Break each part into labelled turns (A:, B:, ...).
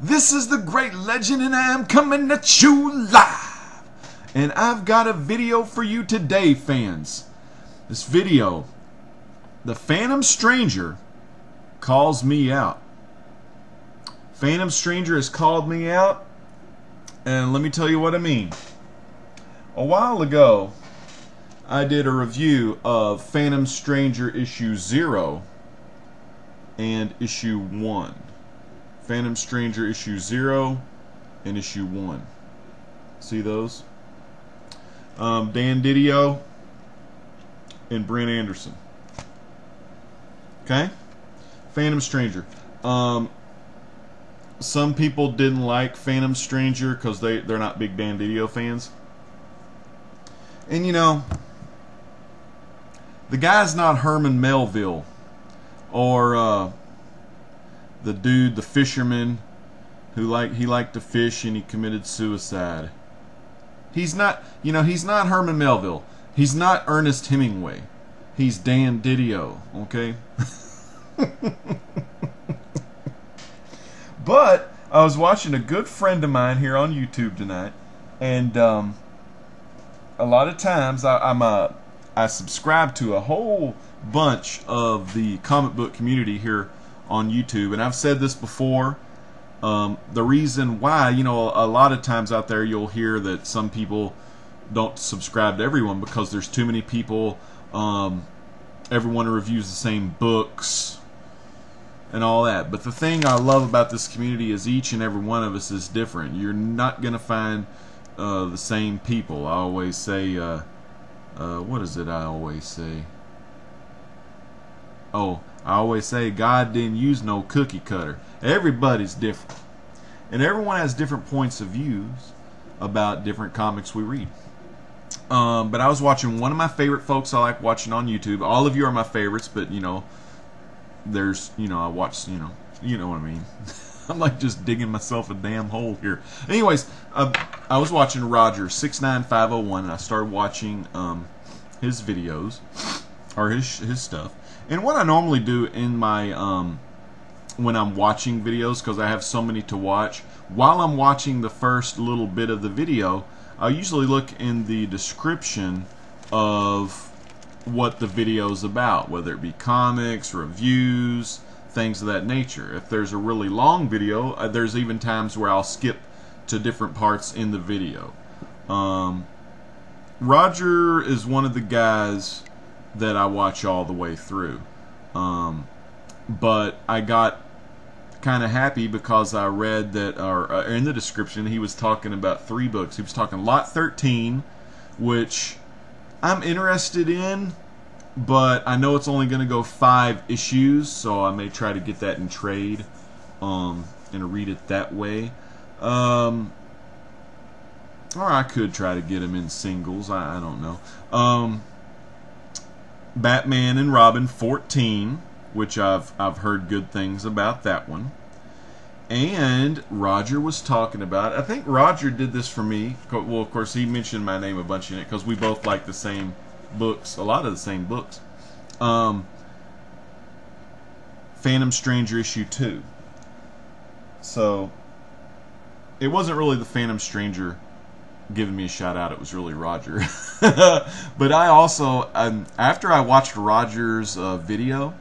A: This is the great legend, and I am coming at you live. And I've got a video for you today, fans. This video, the Phantom Stranger calls me out. Phantom Stranger has called me out, and let me tell you what I mean. A while ago, I did a review of Phantom Stranger issue 0 and issue 1. Phantom Stranger issue 0 and issue 1. See those? Dan Didio and Brent Anderson. Okay? Phantom Stranger. Some people didn't like Phantom Stranger because they're not big Dan Didio fans. And you know, the guy's not Herman Melville or the dude, the fisherman who liked to fish and he committed suicide. He's not, you know, he's not Herman Melville. He's not Ernest Hemingway. He's Dan Didio, okay? But I was watching a good friend of mine here on YouTube tonight, and a lot of times I subscribe to a whole bunch of the comic book community here on YouTube, and I've said this before. The reason why, you know, a lot of times out there you'll hear that some people don't subscribe to everyone because there's too many people. Everyone reviews the same books and all that. But the thing I love about this community is each and every one of us is different. You're not going to find the same people. I always say, what is it I always say? Oh, I always say God didn't use no cookie cutter. Everybody's different. And everyone has different points of views about different comics we read. But I was watching one of my favorite folks I like watching on YouTube. All of you are my favorites, but you know, there's, you know, I watch, you know what I mean. I'm like just digging myself a damn hole here. Anyways, I was watching Roger 69501, and I started watching his videos or his stuff. And what I normally do in my when I'm watching videos, because I have so many to watch, while I'm watching the first little bit of the video, I usually look in the description of what the video is about, whether it be comics, reviews, things of that nature. If there's a really long video, there's even times where I'll skip to different parts in the video. Roger is one of the guys that I watch all the way through. But I got kind of happy because I read that, or in the description, he was talking about 3 books. He was talking Lot 13, which I'm interested in, but I know it's only going to go 5 issues, so I may try to get that in trade and read it that way. Or I could try to get him in singles. I don't know. Batman and Robin 14, which I've heard good things about that one. And Roger was talking about, I think Roger did this for me. Well, of course, he mentioned my name a bunch in it because we both like the same books, a lot of the same books. Phantom Stranger issue 2. So it wasn't really the Phantom Stranger giving me a shout out, it was really Roger. But I also, after I watched Roger's video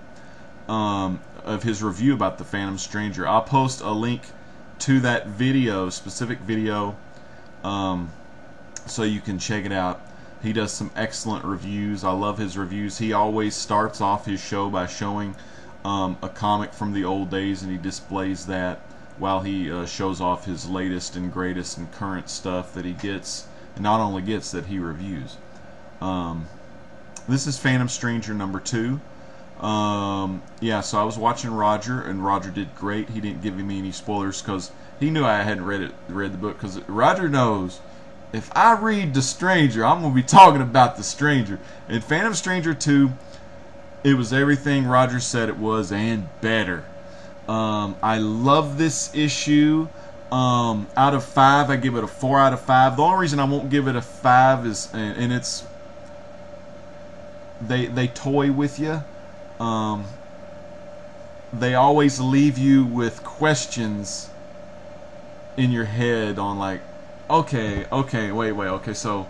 A: of his review about the Phantom Stranger, I'll post a link to that video, specific video, so you can check it out. He does some excellent reviews. I love his reviews. He always starts off his show by showing a comic from the old days, and he displays that while he shows off his latest and greatest and current stuff that he gets, and not only gets, that he reviews. This is Phantom Stranger number 2. Yeah, so I was watching Roger, and Roger did great. He didn't give me any spoilers because he knew I hadn't read the book, because Roger knows if I read The Stranger, I'm going to be talking about The Stranger. In Phantom Stranger 2, it was everything Roger said it was and better. I love this issue. Out of 5, I give it a 4 out of 5. The only reason I won't give it a 5 is, and it's, they toy with you. They always leave you with questions in your head on like, okay, wait, okay, so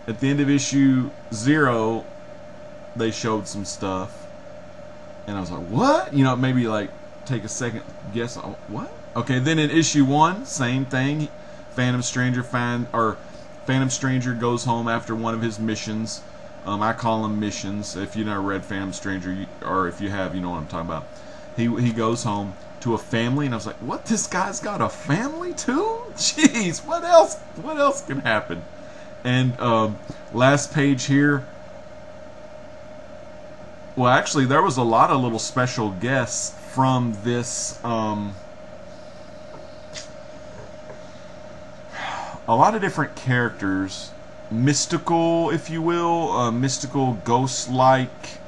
A: at the end of issue 0, they showed some stuff, and I was like, what? You know, maybe like take a second guess. What? Okay, then in issue 1, same thing. Phantom Stranger goes home after one of his missions. I call them missions. If you never read Phantom Stranger, or if you have, you know what I'm talking about. He goes home to a family, and I was like, what? This guy's got a family too? Jeez, what else? What else can happen? And last page here. Well, actually, there was a lot of little special guests from this. A lot of different characters, mystical, if you will, mystical, ghost-like,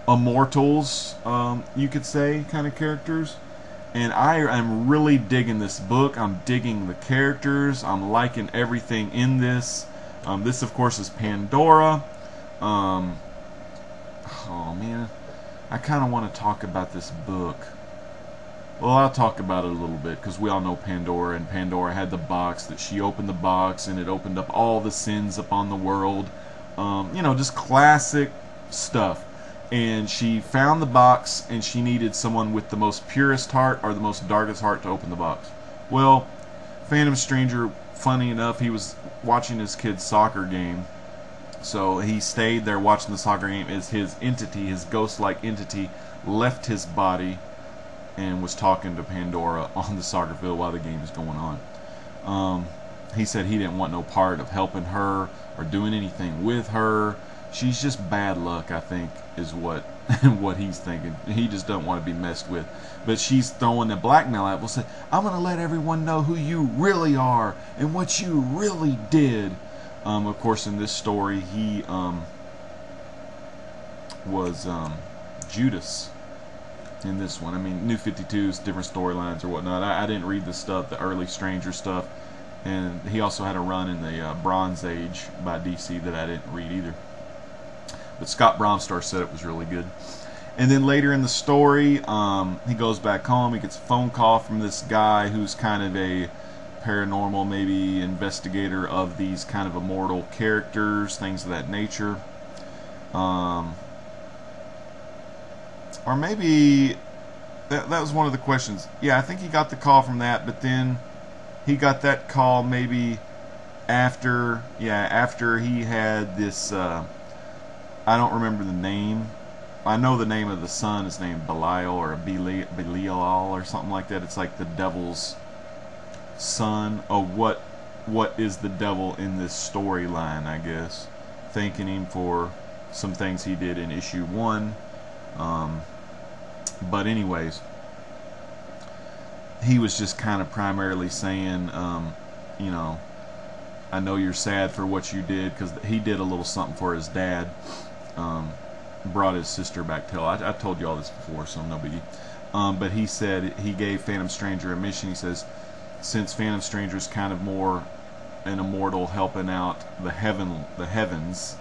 A: immortals, you could say, kind of characters. And I am really digging this book. I'm digging the characters. I'm liking everything in this. This, of course, is Pandora. Oh man, I kind of want to talk about this book. Well, I'll talk about it a little bit, because we all know Pandora, and Pandora had the box, that she opened the box, and it opened up all the sins upon the world. You know, just classic stuff. And she found the box, and she needed someone with the most purest heart or the most darkest heart to open the box. Well, Phantom Stranger, funny enough, he was watching his kid's soccer game. So he stayed there watching the soccer game as his entity, his ghost-like entity, left his body and was talking to Pandora on the soccer field while the game was going on. He said he didn't want no part of helping her or doing anything with her. She's just bad luck, I think, is what what he's thinking. He just doesn't want to be messed with. But she's throwing the blackmail at him. Well, say, I'm going to let everyone know who you really are and what you really did. Of course, in this story, he was Judas. In this one, I mean, New 52's different storylines or whatnot. I didn't read the stuff, the early Stranger stuff, and he also had a run in the Bronze Age by DC that I didn't read either. But Scott Bromstar said it was really good. And then later in the story, he goes back home. He gets a phone call from this guy who's kind of a paranormal, maybe investigator of these kind of immortal characters, things of that nature. Or maybe that was one of the questions. Yeah, I think he got the call from that, but then he got that call maybe after he had this, I don't remember the name. I know the name of the son is named Belial or Belial or something like that. It's like the devil's son. Oh, what is the devil in this storyline, I guess. Thanking him for some things he did in issue 1. But anyways, he was just kind of primarily saying, you know, I know you're sad for what you did, because he did a little something for his dad. Brought his sister back to hell. I told you all this before, so no biggie. But he said he gave Phantom Stranger a mission. He says, since Phantom Stranger is kind of more an immortal helping out the heavens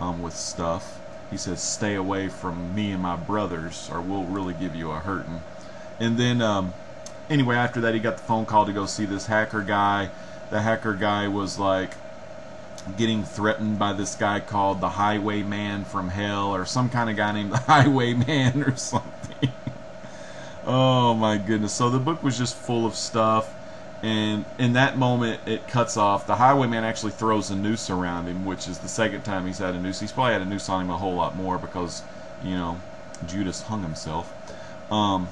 A: with stuff, he says, stay away from me and my brothers, or we'll really give you a hurting. And then, anyway, after that, he got the phone call to go see this hacker guy. The hacker guy was like getting threatened by this guy called the Highwayman from Hell, or some kind of guy named the Highwayman or something. Oh my goodness. So the book was just full of stuff. And in that moment, it cuts off. The Highwayman actually throws a noose around him, which is the second time he's had a noose. He's probably had a noose on him a whole lot more because, you know, Judas hung himself. But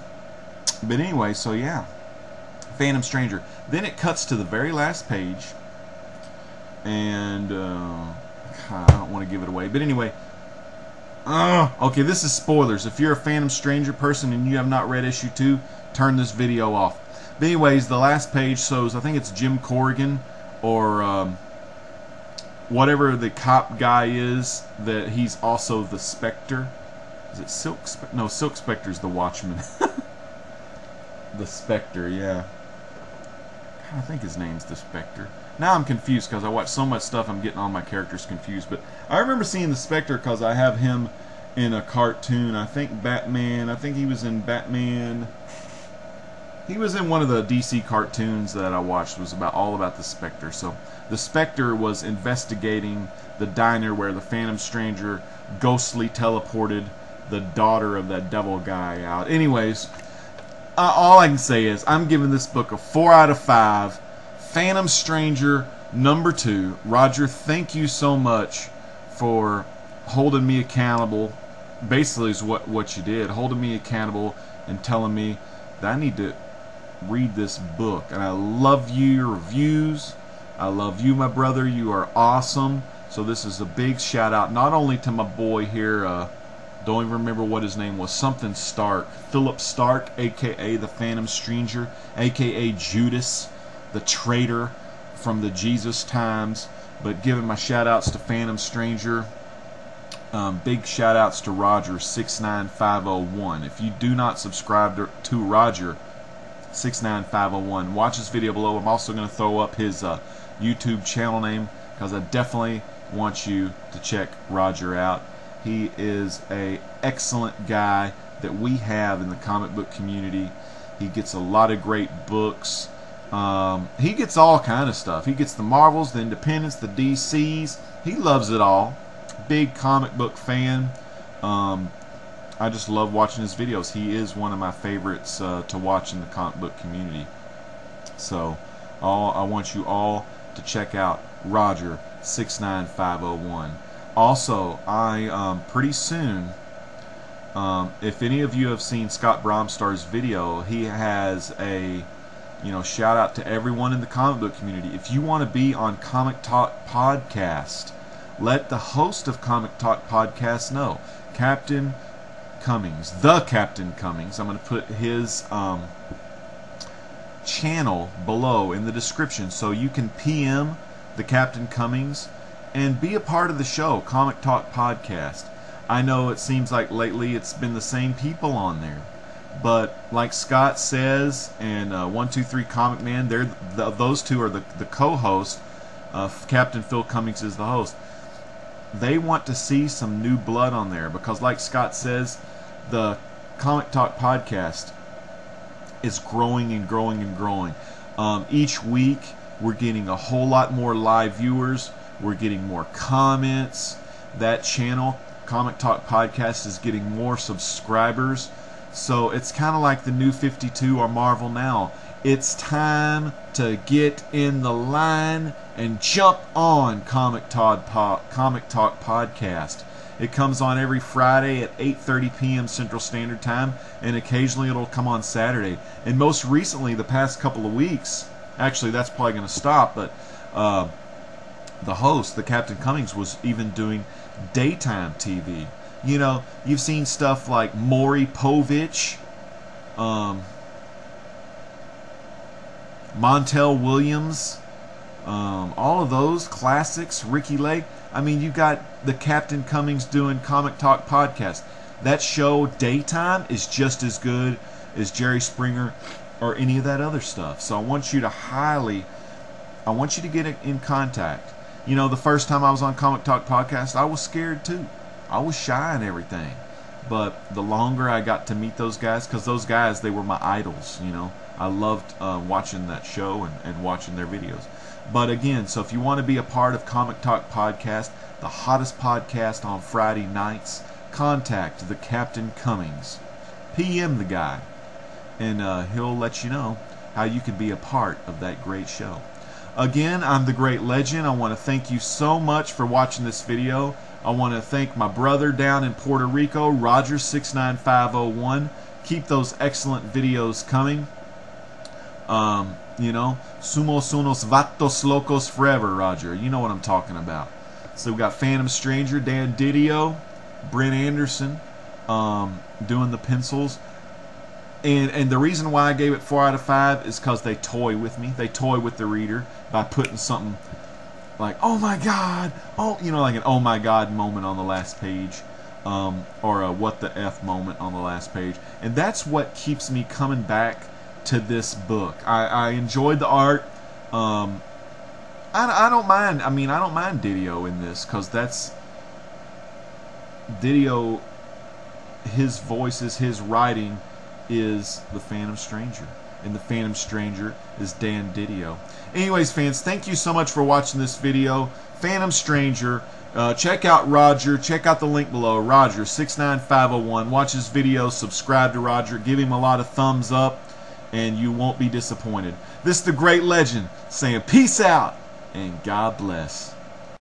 A: anyway, so yeah, Phantom Stranger. Then it cuts to the very last page, and I don't want to give it away. But anyway, okay, this is spoilers. If you're a Phantom Stranger person and you have not read issue 2, turn this video off. But anyways, the last page shows, I think it's Jim Corrigan, or whatever the cop guy is, that he's also the Spectre. Is it Silk Spectre? No, Silk Spectre's the Watchman. The Spectre, yeah. I think his name's the Spectre. Now I'm confused because I watch so much stuff, I'm getting all my characters confused. But I remember seeing the Spectre because I have him in a cartoon. I think Batman. I think he was in Batman. He was in one of the DC cartoons that I watched. It was all about the Spectre. So the Spectre was investigating the diner where the Phantom Stranger ghostly teleported the daughter of that devil guy out. Anyways, all I can say is I'm giving this book a 4 out of 5. Phantom Stranger #2. Roger, thank you so much for holding me accountable. Basically is what you did, holding me accountable and telling me that I need to read this book. And I love your reviews. I love you, my brother. You are awesome. So this is a big shout out not only to my boy here, don't even remember what his name was, something Stark, Philip Stark, aka the Phantom Stranger, aka Judas the traitor from the Jesus times, but giving my shout outs to Phantom Stranger. Big shout outs to Roger 69501. If you do not subscribe to Roger 69501, watch this video below. I'm also going to throw up his YouTube channel name because I definitely want you to check Roger out. He is a excellent guy that we have in the comic book community. He gets a lot of great books. He gets all kind of stuff. He gets the Marvels, the Independents, the DCs. He loves it all. Big comic book fan. I just love watching his videos. He is one of my favorites to watch in the comic book community. So I want you all to check out Roger 69501. Also, pretty soon, if any of you have seen Scott Bromstar's video, he has a shout out to everyone in the comic book community. If you want to be on Comic Talk Podcast, let the host of Comic Talk Podcast know. Captain Cummings, the Captain Cummings. I'm going to put his channel below in the description so you can PM the Captain Cummings and be a part of the show, Comic Talk Podcast. I know it seems like lately it's been the same people on there, but like Scott says, and 123 Comic Man, those two are the co-hosts. Captain Phil Cummings is the host. They want to see some new blood on there because, like Scott says, the Comic Talk Podcast is growing and growing and growing. Each week, we're getting a whole lot more live viewers. We're getting more comments. That channel, Comic Talk Podcast, is getting more subscribers. So it's kind of like the New 52 or Marvel Now. It's time to get in the line and jump on Comic Talk Podcast. It comes on every Friday at 8:30 p.m. Central Standard Time, and occasionally it'll come on Saturday. And most recently, the past couple of weeks, actually that's probably going to stop, but the host, the Captain Cummings, was even doing daytime TV. You've seen stuff like Maury Povich, Montel Williams, all of those classics, Ricky Lake. I mean, you got the Captain Cummings doing Comic Talk Podcast. That show, daytime, is just as good as Jerry Springer or any of that other stuff. So I want you to get in contact. The first time I was on Comic Talk Podcast, I was scared too. I was shy and everything. But the longer I got to meet those guys, because those guys, they were my idols, I loved watching that show and watching their videos. But again, so if you want to be a part of Comic Talk Podcast, the hottest podcast on Friday nights, contact the Captain Cummings. PM the guy, and he'll let you know how you can be a part of that great show. Again, I'm the Great Legend. I want to thank you so much for watching this video. I want to thank my brother down in Puerto Rico, Roger 69501. Keep those excellent videos coming. Sumos unos vatos locos forever, Roger. You know what I'm talking about. So we got Phantom Stranger, Dan Didio, Brent Anderson doing the pencils. And the reason why I gave it 4 out of 5 is because they toy with me. They toy with the reader by putting something like, oh my God, like an oh my God moment on the last page, or a what the F moment on the last page. And that's what keeps me coming back to this book. I enjoyed the art. I don't mind. I don't mind Didio in this because that's Didio. His voices, his writing is the Phantom Stranger. and the Phantom Stranger is Dan Didio. Anyways, fans, thank you so much for watching this video. Phantom Stranger. Check out Roger. Check out the link below. Roger 69501. Watch his videos. Subscribe to Roger. Give him a lot of thumbs up, and you won't be disappointed. This is the great legend saying peace out and God bless.